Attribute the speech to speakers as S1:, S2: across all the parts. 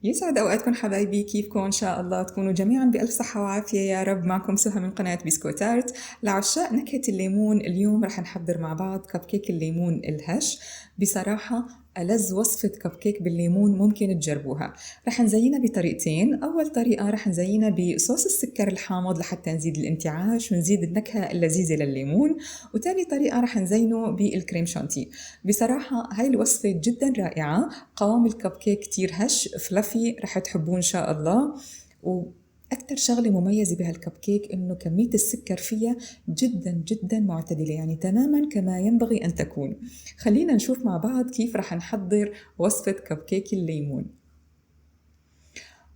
S1: يسعد أوقاتكم حبايبي، كيفكم؟ إن شاء الله تكونوا جميعا بألف صحة وعافية يا رب. معكم سهى من قناة بسكوتارت. لعشاق نكهة الليمون اليوم رح نحضر مع بعض كب كيك الليمون الهش. بصراحة ألذ وصفة كب كيك بالليمون ممكن تجربوها. رح نزينها بطريقتين. أول طريقة رح نزينها بصوص السكر الحامض لحتى نزيد الانتعاش ونزيد النكهة اللذيذة للليمون، وتاني طريقة رح نزينه بالكريم شانتي. بصراحة هاي الوصفة جدا رائعة، قوام الكب كيك كتير هش فلافي، رح تحبوه إن شاء الله. وأكتر شغلة مميزة بهالكب كيك إنه كمية السكر فيها جدا جدا معتدلة، يعني تماما كما ينبغي أن تكون. خلينا نشوف مع بعض كيف رح نحضر وصفة كب كيك الليمون.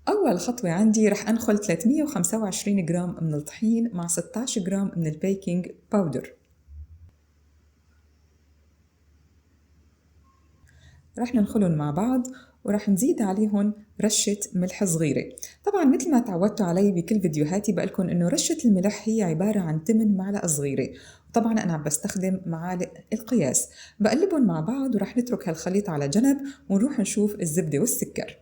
S1: أول خطوة عندي رح أنخل 325 جرام من الطحين مع 16 جرام من البيكنج باودر. رح ننخلهم مع بعض ورح نزيد عليهم رشة ملح صغيرة. طبعا مثل ما تعودتوا علي بكل فيديوهاتي بقلكن انه رشة الملح هي عبارة عن 8 معلقة صغيرة، وطبعا انا عم بستخدم معالق القياس. بقلبهم مع بعض ورح نترك هالخليط على جنب ونروح نشوف الزبدة والسكر.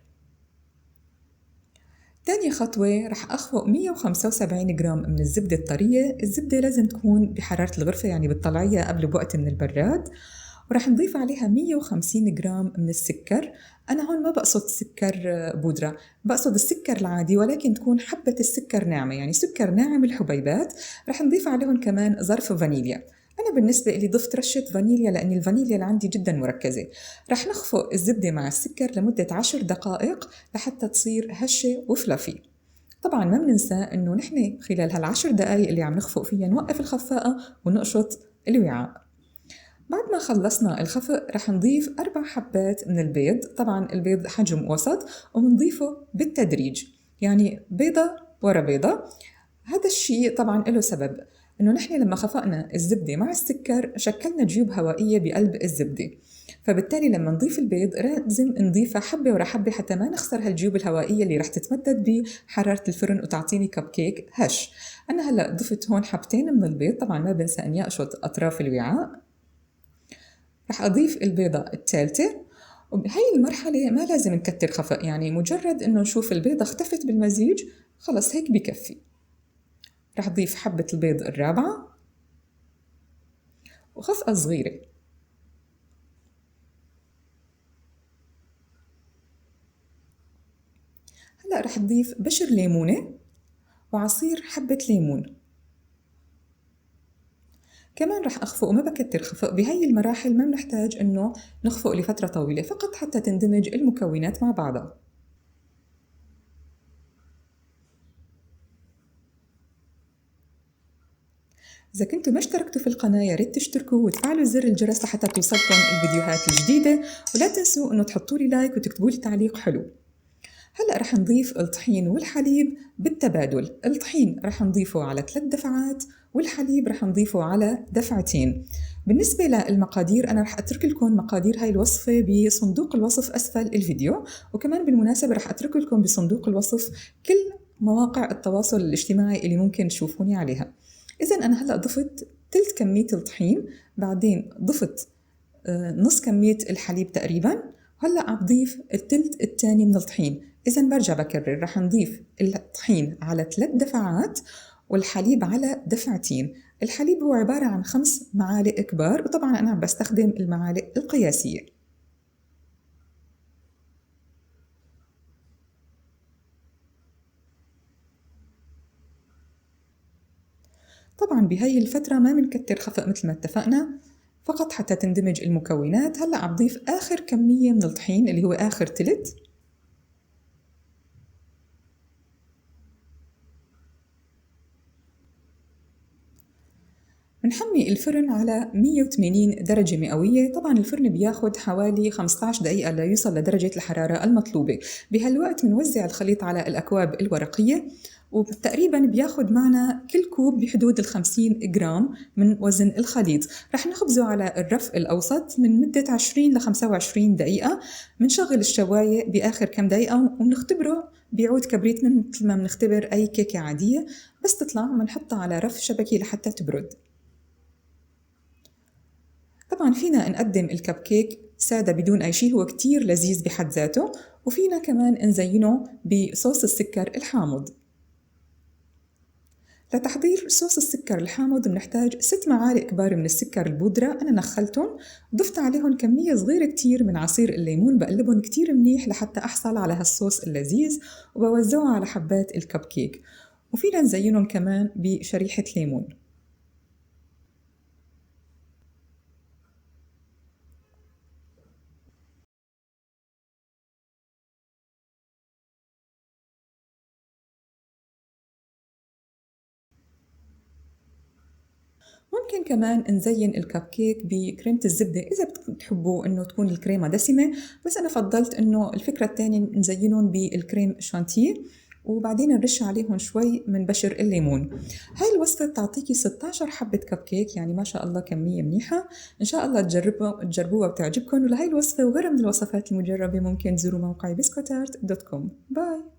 S1: تاني خطوة رح أخفق 175 جرام من الزبدة الطرية. الزبدة لازم تكون بحرارة الغرفة، يعني بتطلعيها قبل بوقت من البراد. ورح نضيف عليها 150 جرام من السكر. أنا هون ما بقصد سكر بودرة، بقصد السكر العادي، ولكن تكون حبة السكر ناعمة، يعني سكر ناعم الحبيبات. رح نضيف عليهم كمان ظرف فانيليا. أنا بالنسبة لي ضفت رشة فانيليا لأن الفانيليا اللي عندي جدا مركزة. رح نخفق الزبدة مع السكر لمدة 10 دقائق لحتى تصير هشة وفلافي. طبعا ما بننسى انه نحن خلال هالعشر دقائق اللي عم نخفق فيها نوقف الخفاقة ونقشط الوعاء. بعد ما خلصنا الخفق رح نضيف 4 حبات من البيض. طبعا البيض حجم وسط ومنضيفه بالتدريج، يعني بيضة ورا بيضة. هذا الشيء طبعا له سبب، انه نحن لما خفقنا الزبدة مع السكر شكلنا جيوب هوائية بقلب الزبدة، فبالتالي لما نضيف البيض لازم نضيفها حبة ورا حبة حتى ما نخسر هالجيوب الهوائية اللي رح تتمدد بحرارة الفرن وتعطيني كب كيك هش. أنا هلأ ضفت هون حبتين من البيض، طبعا ما بنسى أن يقشط أطراف الوعاء. رح أضيف البيضة الثالثة، وبهي المرحلة ما لازم نكتر خفق، يعني مجرد إنه نشوف البيضة اختفت بالمزيج خلص هيك بكفي. رح أضيف حبة البيض الرابعة وخفقة صغيرة. هلأ رح أضيف بشر ليمونة وعصير حبة ليمون. كمان رح أخفق وما بكتر خفق. بهي المراحل ما بنحتاج إنه نخفق لفترة طويلة، فقط حتى تندمج المكونات مع بعضها. إذا كنتوا ما اشتركتوا في القناة يا ريت تشتركوا وتفعلوا زر الجرس لحتى توصلكم الفيديوهات الجديدة، ولا تنسوا إنه تحطوا لي لايك وتكتبوا لي تعليق حلو. هلأ رح نضيف الطحين والحليب بالتبادل. الطحين رح نضيفه على 3 دفعات والحليب رح نضيفه على دفعتين. بالنسبة للمقادير أنا رح أترك لكم مقادير هاي الوصفة بصندوق الوصف أسفل الفيديو، وكمان بالمناسبة رح أترك لكم بصندوق الوصف كل مواقع التواصل الاجتماعي اللي ممكن تشوفوني عليها. إذا أنا هلأ ضفت تلت كمية الطحين، بعدين ضفت نص كمية الحليب تقريباً، وهلأ عم بضيف التلت الثاني من الطحين. إذا برجع بكرر رح نضيف الطحين على 3 دفعات والحليب على دفعتين. الحليب هو عبارة عن 5 معالق كبار، وطبعاً أنا عم بستخدم المعالق القياسية. طبعاً بهاي الفترة ما بنكتر خفق مثل ما اتفقنا، فقط حتى تندمج المكونات. هلأ عم بضيف آخر كمية من الطحين اللي هو آخر تلت. بنحمي الفرن على 180 درجة مئوية. طبعا الفرن بياخد حوالي 15 دقيقة ليوصل لدرجة الحرارة المطلوبة. بهالوقت بنوزع الخليط على الأكواب الورقية، وتقريبا بياخد معنا كل كوب بحدود 50 جرام من وزن الخليط. رح نخبزه على الرف الأوسط من مدة 20 ل 25 دقيقة. بنشغل الشواية بآخر كم دقيقة ونختبره بعود كبريت مثل ما بنختبر أي كيكة عادية، بس تطلع بنحطها على رف شبكي لحتى تبرد. طبعا فينا نقدم الكب كيك سادة بدون أي شي، هو كتير لذيذ بحد ذاته. وفينا كمان نزينه بصوص السكر الحامض. لتحضير صوص السكر الحامض بنحتاج 6 معالق كبار من السكر البودرة، أنا نخلتهم، ضفت عليهم كمية صغيرة كتير من عصير الليمون، بقلبهم كتير منيح لحتى أحصل على هالصوص اللذيذ، وبوزعه على حبات الكب كيك. وفينا نزينهم كمان بشريحة ليمون. ممكن كمان نزين الكب كيك بكريمة الزبدة إذا بتحبوا إنه تكون الكريمة دسمة، بس أنا فضلت إنه الفكرة التانية نزينهم بالكريم شانتيه، وبعدين نرش عليهم شوي من بشر الليمون. هاي الوصفة بتعطيكي 16 حبة كب كيك، يعني ما شاء الله كمية منيحة. إن شاء الله تجربوها وتعجبكم. ولهاي الوصفة وغيرها من الوصفات المجربة ممكن تزوروا موقعي biscotart.com. باي.